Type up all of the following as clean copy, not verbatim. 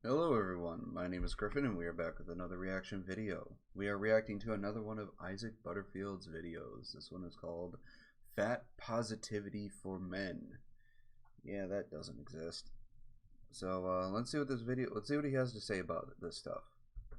Hello everyone, my name is Griffin and we are back with another reaction video. We are reacting to another one of Isaac Butterfield's videos. This one is called Fat Positivity for Men. Yeah, that doesn't exist. So let's see what he has to say about this stuff.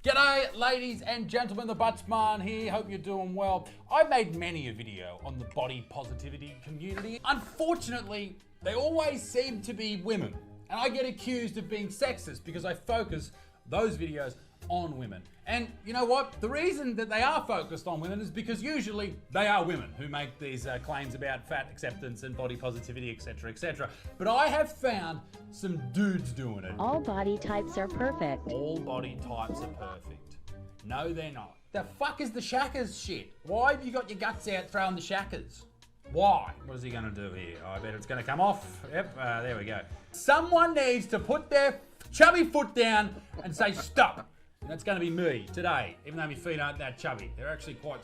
G'day ladies and gentlemen, the Buttsman here, hope you're doing well. I've made many a video on the body positivity community. Unfortunately, they always seem to be women. And I get accused of being sexist because I focus those videos on women. And you know what? The reason that they are focused on women is because usually they are women who make these claims about fat acceptance and body positivity, etc., etc. But I have found some dudes doing it. All body types are perfect. All body types are perfect. No, they're not. The fuck is the shackers shit? Why have you got your guts out throwing the shackers? Why? What is he going to do here? Oh, I bet it's going to come off. Yep, there we go. Someone needs to put their chubby foot down and say stop. And that's going to be me today, even though my feet aren't that chubby. They're actually quite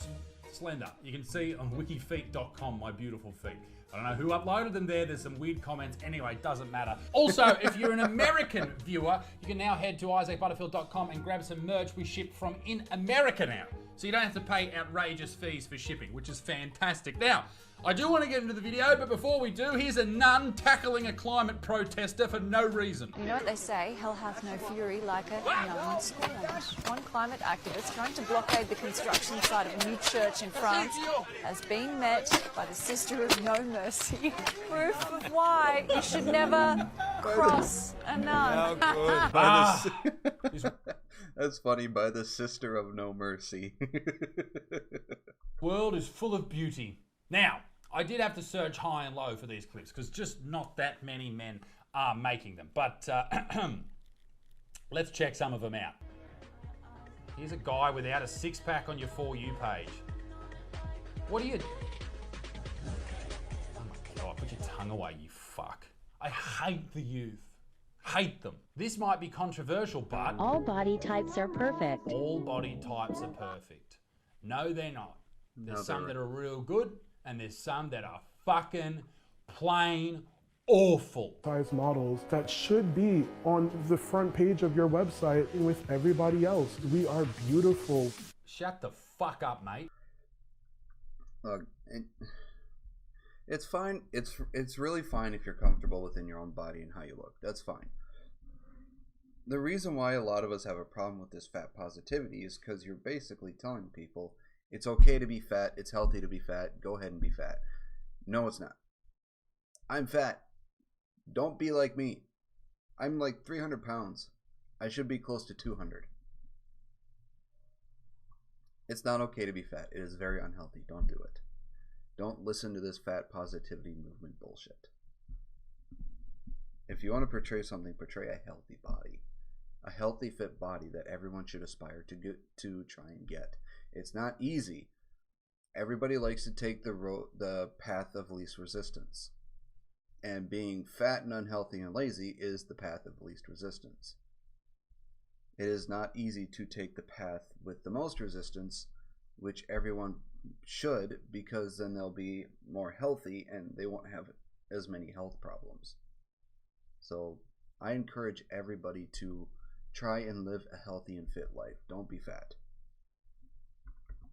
slender. You can see on wikifeet.com my beautiful feet. I don't know who uploaded them there. There's some weird comments. Anyway, it doesn't matter. Also, if you're an American viewer, you can now head to isaacbutterfield.com and grab some merch we ship from in America now. So you don't have to pay outrageous fees for shipping, which is fantastic. Now, I do want to get into the video, but before we do, here's a nun tackling a climate protester for no reason. You know what they say, hell hath no fury like a nun scorned. One climate activist trying to blockade the construction site of a new church in France has been met by the Sister of No Mercy. Proof of why you should never cross a nun. That's funny, by the Sister of No Mercy. World is full of beauty. Now, I did have to search high and low for these clips because just not that many men are making them. But let's check some of them out. Here's a guy without a six-pack on your For You page. What are you... Oh my God, put your tongue away, you fuck. I hate the youth. Hate them. This might be controversial, but... All body types are perfect. All body types are perfect. No, they're not. There's some that are real good, and there's some that are fucking plain awful. Size models that should be on the front page of your website with everybody else. We are beautiful. Shut the fuck up, mate. Look, it's fine. It's really fine if you're comfortable within your own body and how you look. That's fine. The reason why a lot of us have a problem with this fat positivity is because you're basically telling people it's okay to be fat, it's healthy to be fat, go ahead and be fat. No, it's not. I'm fat. Don't be like me. I'm like 300 pounds. I should be close to 200. It's not okay to be fat. It is very unhealthy. Don't do it. Don't listen to this fat positivity movement bullshit. If you want to portray something, portray a healthy body. A healthy, fit body that everyone should aspire to try and get. It's not easy. Everybody likes to take the path of least resistance. And being fat and unhealthy and lazy is the path of least resistance. It is not easy to take the path with the most resistance, which everyone should, because then they'll be more healthy and they won't have as many health problems. So I encourage everybody to try and live a healthy and fit life. Don't be fat.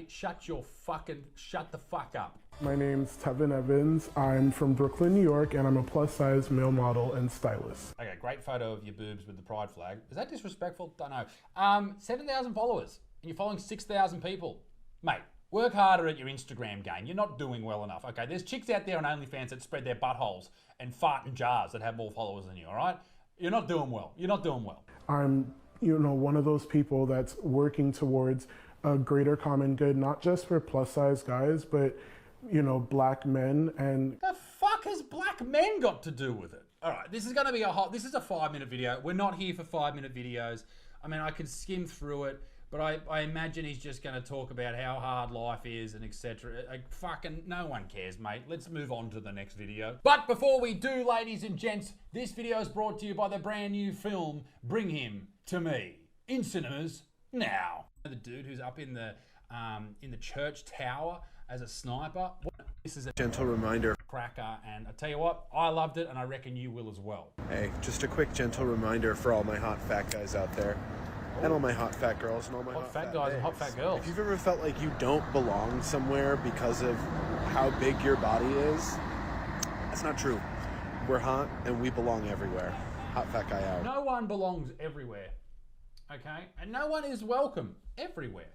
Shut the fuck up. My name's Tevin Evans. I'm from Brooklyn, New York, and I'm a plus-size male model and stylist. Okay, great photo of your boobs with the pride flag. Is that disrespectful? Don't know. 7,000 followers, and you're following 6,000 people. Mate, work harder at your Instagram game. You're not doing well enough, okay? There's chicks out there on OnlyFans that spread their buttholes and fart in jars that have more followers than you, all right? You're not doing well. You're not doing well. I'm, one of those people that's working towards a greater common good, not just for plus-size guys, but, black men. And the fuck has black men got to do with it? All right, this is going to be this is a 5-minute video. We're not here for 5-minute videos. I mean, I can skim through it, but I imagine he's just going to talk about how hard life is and etc. Fucking no one cares, mate. Let's move on to the next video. But before we do, ladies and gents, this video is brought to you by the brand new film, Bring Him to Me, in cinemas now. The dude who's up in the church tower as a sniper. This is a Gentle reminder. cracker, and I tell you what, I loved it, and I reckon you will as well. Hey, just a quick gentle reminder for all my hot fat guys out there. And all my hot fat girls and all my Hot fat guys and hot babes. fat girls. If you've ever felt like you don't belong somewhere because of how big your body is, that's not true. We're hot and we belong everywhere. Hot fat guy out. No one belongs everywhere, okay? And no one is welcome everywhere.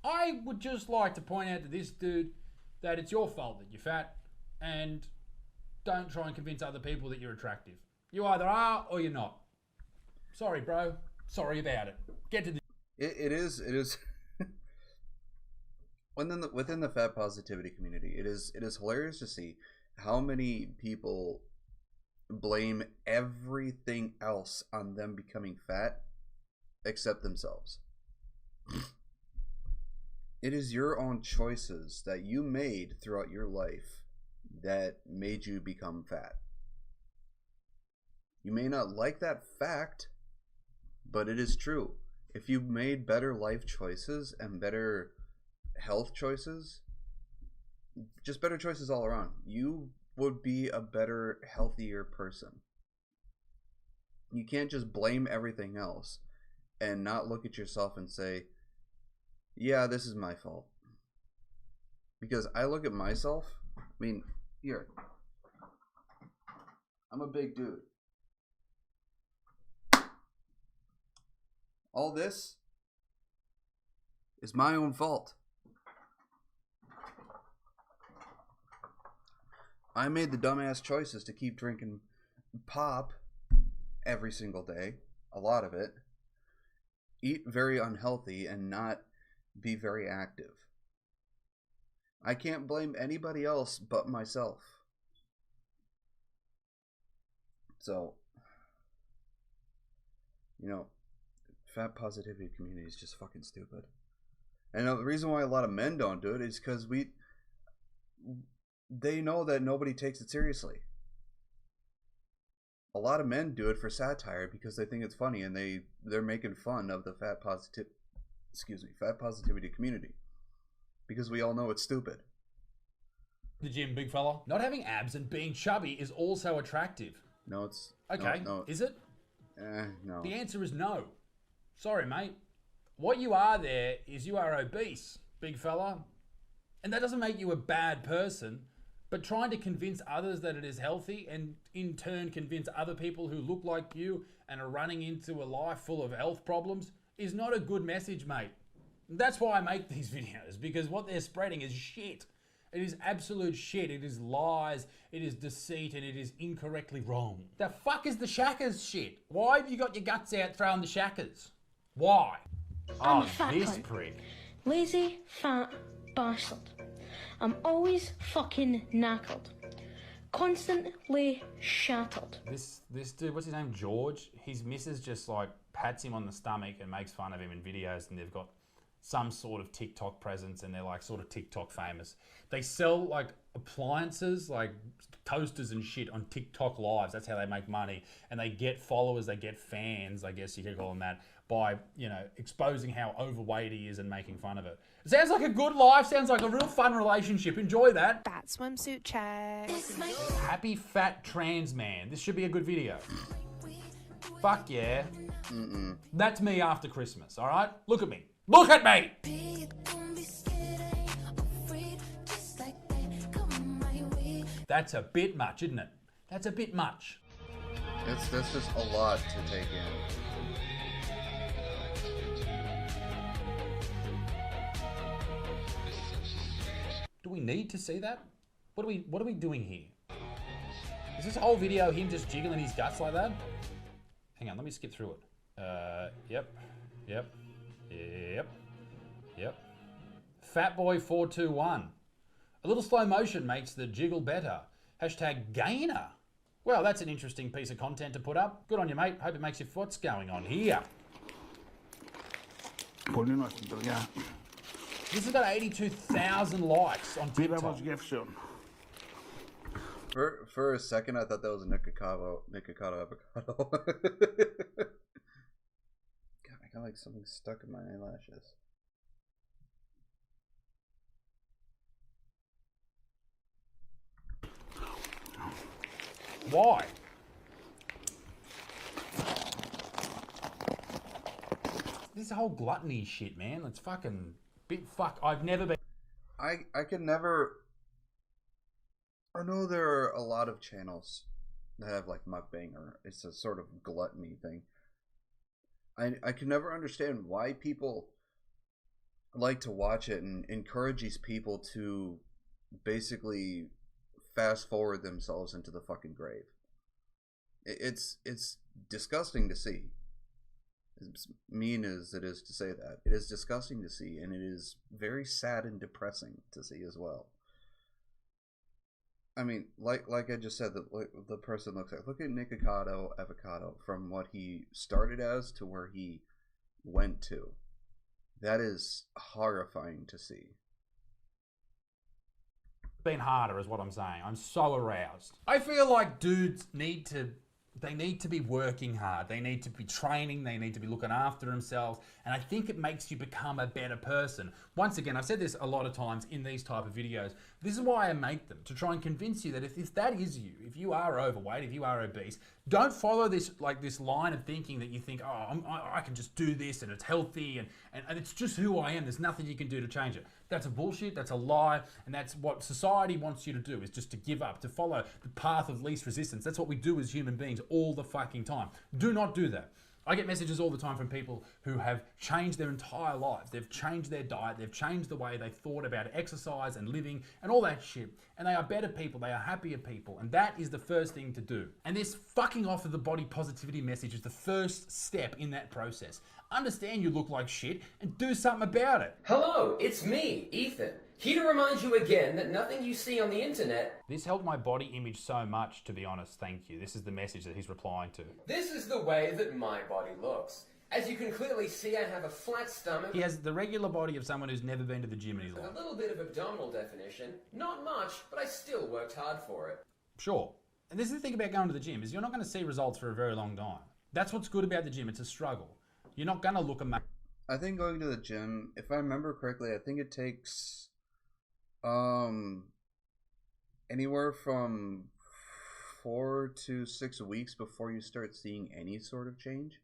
I would just like to point out to this dude that it's your fault that you're fat, and don't try and convince other people that you're attractive. You either are or you're not. Sorry, bro. Sorry about it. Get to the... It is within the fat positivity community, it is hilarious to see how many people blame everything else on them becoming fat except themselves. It is your own choices that you made throughout your life that made you become fat. You may not like that fact, but it is true. If you made better life choices and better health choices, just better choices all around, you would be a better, healthier person. You can't just blame everything else and not look at yourself and say, yeah, this is my fault. Because I look at myself, I mean, here, I'm a big dude. All this is my own fault. I made the dumbass choices to keep drinking pop every single day, a lot of it, eat very unhealthy, and not be very active. I can't blame anybody else but myself. So, you know, fat positivity community is just fucking stupid. And the reason why a lot of men don't do it is because they know that nobody takes it seriously. A lot of men do it for satire because they think it's funny, and they're making fun of the fat positivity community because we all know it's stupid. The gym, big fella. Not having abs and being chubby is also attractive. No, it's Okay. No. Is it? No. The answer is no. Sorry, mate. What you are there is you are obese, big fella. And that doesn't make you a bad person, but trying to convince others that it is healthy and in turn convince other people who look like you and are running into a life full of health problems is not a good message, mate. That's why I make these videos, because what they're spreading is shit. It is absolute shit. It is lies, it is deceit, and it is incorrectly wrong. The fuck is the shackers shit? Why have you got your guts out throwing the shackers? Why? I'm a fat this cunt. prick. Lazy, fat bastard. I'm always fucking knackered. Constantly shattered. This dude, what's his name? George? His missus just like pats him on the stomach and makes fun of him in videos, and they've got some sort of TikTok presence, and they're like sort of TikTok famous. They sell like appliances, like toasters and shit on TikTok lives. That's how they make money. And they get followers, they get fans, I guess you could call them that, by, you know, exposing how overweight he is and making fun of it. It sounds like a good life, sounds like a real fun relationship. Enjoy that. Fat swimsuit check. Happy fat trans man. This should be a good video. Fuck yeah. That's me after Christmas, all right? Look at me. Look at me! That's a bit much, isn't it? That's a bit much. That's just a lot to take in. Do we need to see that? What are we doing here? Is this whole video him just jiggling his guts like that? Hang on, let me skip through it. Yep. Fatboy421. A little slow motion makes the jiggle better. Hashtag gainer. Well, that's an interesting piece of content to put up. Good on you, mate. Hope it makes you... What's going on here? This has got 82,000 likes on TikTok. For a second, I thought that was a Nikocado avocado. God, I got like something stuck in my eyelashes. Why? This whole gluttony shit, man. It's fucking bit fuck. I've never been. I can never. I know there are a lot of channels that have like mukbang, or it's a sort of gluttony thing. I can never understand why people like to watch it and encourage these people to basically fast forward themselves into the fucking grave. It's disgusting to see. As mean as it is to say that, it is disgusting to see, and it is very sad and depressing to see as well. I mean, like I just said, the person looks like. Look at Nick Avocado from what he started as to where he went to. That is horrifying to see. Been harder is what I'm saying. I'm so aroused. I feel like dudes need to be working hard. They need to be training. They need to be looking after themselves. And I think it makes you become a better person. Once again, I've said this a lot of times in these type of videos. This is why I make them, to try and convince you that if that is you, if you are overweight, if you are obese, don't follow this line of thinking that you think, oh, I can just do this and it's healthy and it's just who I am. There's nothing you can do to change it. That's a bullshit, that's a lie, and that's what society wants you to do, is just to give up, to follow the path of least resistance. That's what we do as human beings all the fucking time. Do not do that. I get messages all the time from people who have changed their entire lives. They've changed their diet, they've changed the way they thought about exercise and living and all that shit. And they are better people, they are happier people. And that is the first thing to do. And this fucking off of the body positivity message is the first step in that process. Understand you look like shit and do something about it. Hello, it's me, Ethan. Here to remind you again that nothing you see on the internet... This helped my body image so much, to be honest, thank you. This is the message that he's replying to. This is the way that my body looks. As you can clearly see, I have a flat stomach. He has the regular body of someone who's never been to the gym in his life. With a little bit of abdominal definition. Not much, but I still worked hard for it. Sure. And this is the thing about going to the gym, is you're not going to see results for a very long time. That's what's good about the gym. It's a struggle. You're not going to look amazing. I think going to the gym, if I remember correctly, I think it takes anywhere from 4 to 6 weeks before you start seeing any sort of change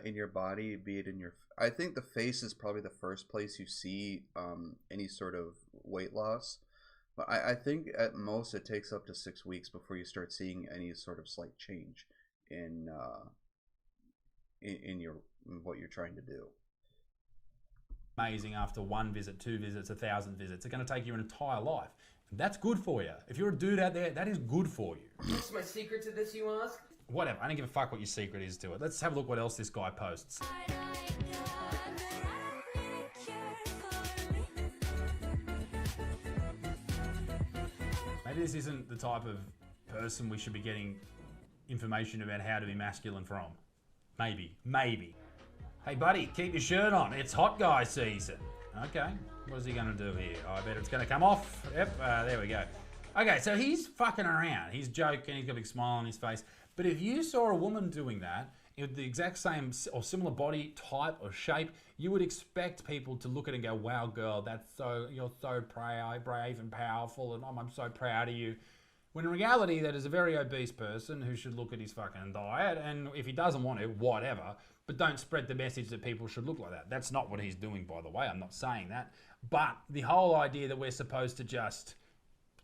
in your body, be it in your... I think the face is probably the first place you see any sort of weight loss. But I think at most it takes up to 6 weeks before you start seeing any sort of slight change in what you're trying to do. Amazing after 1 visit, 2 visits, 1,000 visits. It's going to take you an entire life. That's good for you. If you're a dude out there, that is good for you. What's my secret to this, you ask? Whatever. I don't give a fuck what your secret is to it. Let's have a look what else this guy posts. Maybe this isn't the type of person we should be getting information about how to be masculine from. Maybe. Hey buddy, keep your shirt on. It's hot guy season. Okay, what is he gonna do here? Oh, I bet it's gonna come off. Yep, there we go. Okay, so he's fucking around. He's joking, he's got a big smile on his face. But if you saw a woman doing that, with the exact same or similar body type or shape, you would expect people to look at it and go, wow girl, you're so brave and powerful, and I'm so proud of you. When in reality, that is a very obese person who should look at his fucking diet, and if he doesn't want to, whatever, but don't spread the message that people should look like that. That's not what he's doing, by the way. I'm not saying that. But the whole idea that we're supposed to just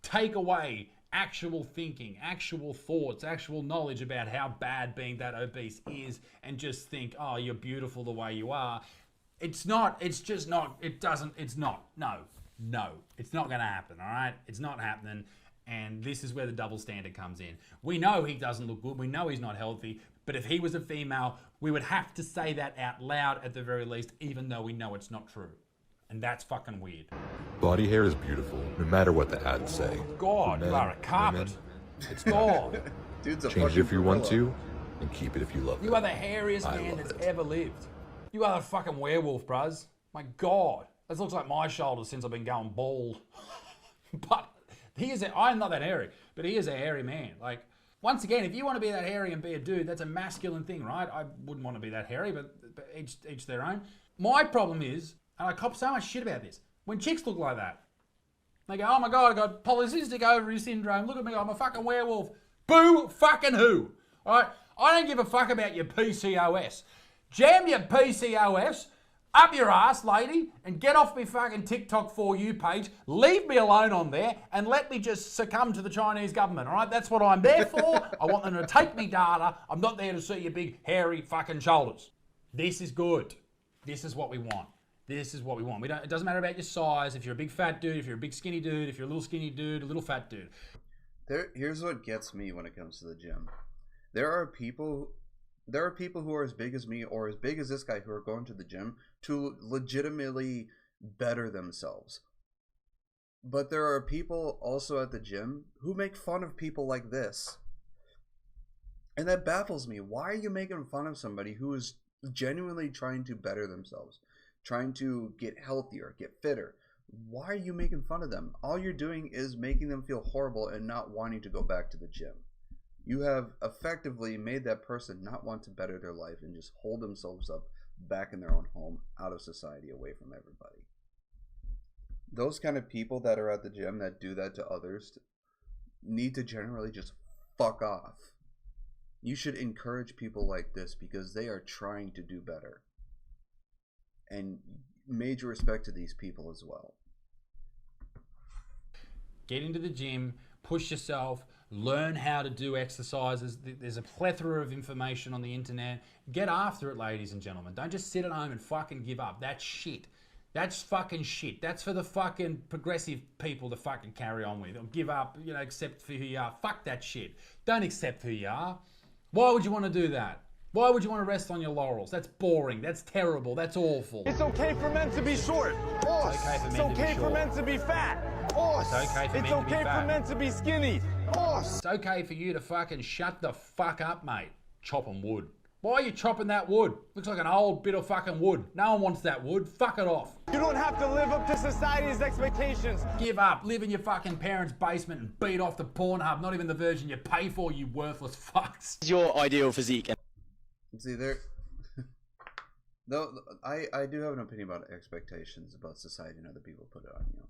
take away actual thinking, actual thoughts, actual knowledge about how bad being that obese is, and just think, oh, you're beautiful the way you are. It's not, it's just not, it doesn't, it's not. No, it's not going to happen, all right? It's not happening. And this is where the double standard comes in. We know he doesn't look good. We know he's not healthy. But if he was a female, we would have to say that out loud at the very least, even though we know it's not true. And that's fucking weird. Body hair is beautiful, no matter what the ads say. God, Men, you are a carpet. women, It's God. Dude's a change it if you fucking want gorilla. to, and keep it if you love it. You are the hairiest I man love that's it. ever lived. You are the fucking werewolf, bruz. My God. This looks like my shoulders since I've been going bald. But I'm not that hairy, but he is a hairy man. Like, once again, if you want to be that hairy and be a dude, that's a masculine thing, right? I wouldn't want to be that hairy, but each their own. My problem is, and I cop so much shit about this, when chicks look like that, they go, oh my God, I got polycystic ovary syndrome. Look at me, I'm a fucking werewolf. Boo fucking who. All right? I don't give a fuck about your PCOS. Jam your PCOS up your ass, lady, and get off me fucking TikTok For You page. Leave me alone on there and let me just succumb to the Chinese government, all right? That's what I'm there for. I want them to take me data. I'm not there to see your big, hairy fucking shoulders. This is good. This is what we want. This is what we want. It doesn't matter about your size. If you're a big fat dude, if you're a big skinny dude, if you're a little skinny dude, a little fat dude. Here's what gets me when it comes to the gym. There are people who are as big as me or as big as this guy who are going to the gym to legitimately better themselves. But there are people also at the gym who make fun of people like this. And that baffles me. Why are you making fun of somebody who is genuinely trying to better themselves, trying to get healthier, get fitter? Why are you making fun of them? All you're doing is making them feel horrible and not wanting to go back to the gym. You have effectively made that person not want to better their life and just hold themselves up back in their own home, out of society, away from everybody. Those kind of people that are at the gym that do that to others need to generally just fuck off. You should encourage people like this because they are trying to do better. And major respect to these people as well. Get into the gym, push yourself, learn how to do exercises. There's a plethora of information on the internet. Get after it, ladies and gentlemen. Don't just sit at home and fucking give up. That's shit. That's fucking shit. That's for the fucking progressive people to fucking carry on with. Or give up, accept for who you are. Fuck that shit. Don't accept who you are. Why would you want to do that? Why would you want to rest on your laurels? That's boring. That's terrible. That's awful. It's okay for men to be short. It's okay for men to be fat. It's okay for men to be fat. It's okay for men to be skinny. It's okay for you to fucking shut the fuck up, mate. Chopping wood. Why are you chopping that wood? Looks like an old bit of fucking wood. No one wants that wood. Fuck it off. You don't have to live up to society's expectations. Give up. Live in your fucking parents' basement and beat off the Pornhub. Not even the version you pay for, you worthless fucks. What's your ideal physique? See, though I do have an opinion about expectations about society and other people put it on you.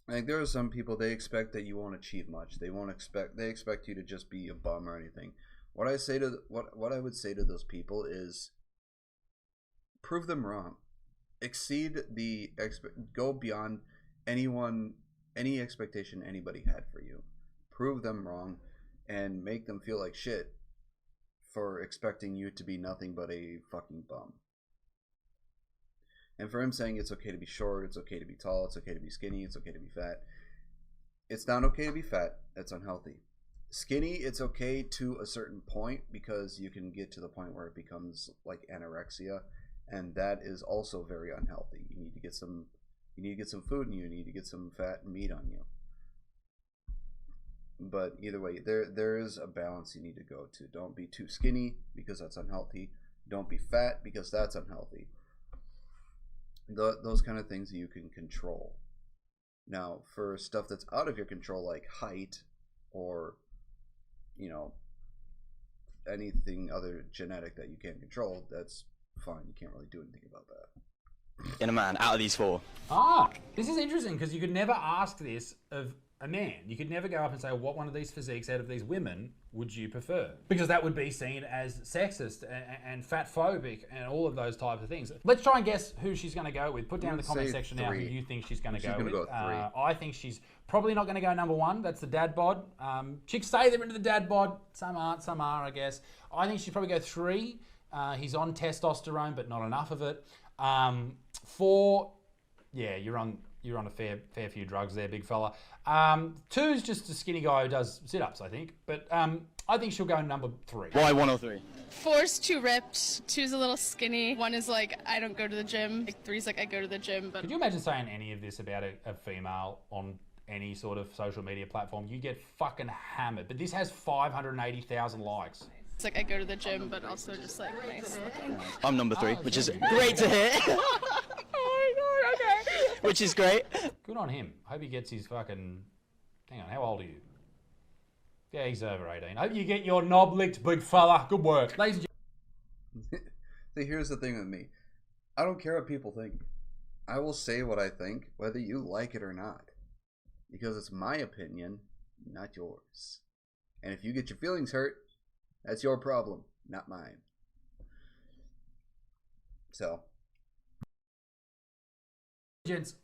Like, there are some people, they expect that you won't achieve much. They expect you to just be a bum or anything. What I would say to those people is prove them wrong. Go beyond any expectation anybody had for you. Prove them wrong and make them feel like shit for expecting you to be nothing but a fucking bum. And for him saying it's okay to be short, it's okay to be tall, it's okay to be skinny, it's okay to be fat. It's not okay to be fat. That's unhealthy. Skinny, it's okay to a certain point because you can get to the point where it becomes like anorexia, and that is also very unhealthy. You need to get some food in you. You need to get some fat and meat on you. But either way, there is a balance you need to go to. Don't be too skinny because that's unhealthy. Don't be fat because that's unhealthy. Those kind of things you can control. Now, for stuff that's out of your control, like height or, anything other genetic that you can't control, that's fine. You can't really do anything about that. In a man, out of these four. This is interesting because you could never ask this of a man. You could never go up and say, what one of these physiques out of these women would you prefer? Because that would be seen as sexist and fatphobic and all of those types of things. Let's try and guess who she's going to go with. Put down in the comment section now who you think she's going to go with. Go 3. I think she's probably not going to go number 1. That's the dad bod. Chicks say they're into the dad bod. Some aren't, some are, I guess. I think she'd probably go 3. He's on testosterone, but not enough of it. 4, yeah, you're on a fair few drugs there, big fella. 2 is just a skinny guy who does sit-ups, I think. But I think she'll go number 3. Why 1 or 3? 4's too ripped. 2's a little skinny. 1 is like, I don't go to the gym. 3's like, I go to the gym. But could you imagine saying any of this about a female on any sort of social media platform? You get fucking hammered. But this has 580,000 likes. It's like, I go to the gym, but also just like nice looking. I'm number 3, which is great to hear. Oh my god, okay. Which is great. Good on him. Hope he gets his fucking... Hang on, how old are you? Yeah, he's over 18. Hope you get your knob licked, big fella. Good work. Ladies and gentlemen. See, here's the thing with me. I don't care what people think. I will say what I think, whether you like it or not. Because it's my opinion, not yours. And if you get your feelings hurt, that's your problem, not mine. So, gents,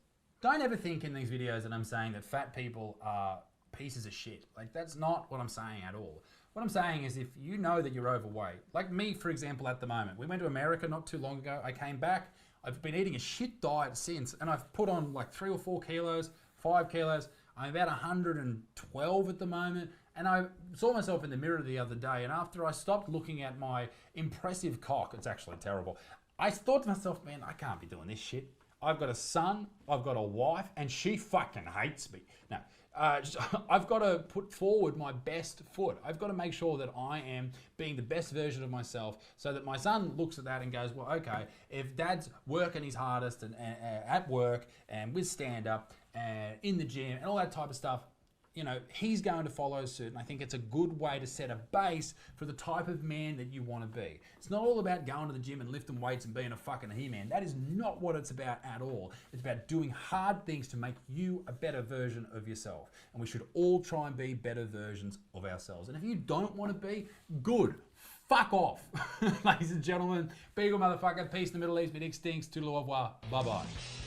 don't ever think in these videos that I'm saying that fat people are pieces of shit. Like, that's not what I'm saying at all. What I'm saying is, if you know that you're overweight, like me, for example, at the moment, we went to America not too long ago. I came back. I've been eating a shit diet since, and I've put on like 3 or 4 kilos, 5 kilos. I'm about 112 at the moment, and I saw myself in the mirror the other day, and after I stopped looking at my impressive cock, it's actually terrible, I thought to myself, man, I can't be doing this shit. I've got a son, I've got a wife, and she fucking hates me. Now, I've got to put forward my best foot. I've got to make sure that I am being the best version of myself so that my son looks at that and goes, well, okay, if dad's working his hardest and at work and with stand-up and in the gym and all that type of stuff, you know, he's going to follow suit, and I think it's a good way to set a base for the type of man that you want to be. It's not all about going to the gym and lifting weights and being a fucking he-man. That is not what it's about at all. It's about doing hard things to make you a better version of yourself, and we should all try and be better versions of ourselves. And if you don't want to be, good. Fuck off. Ladies and gentlemen, be a good motherfucker. Peace in the Middle East. My dick stinks. Toodle au revoir. Bye-bye.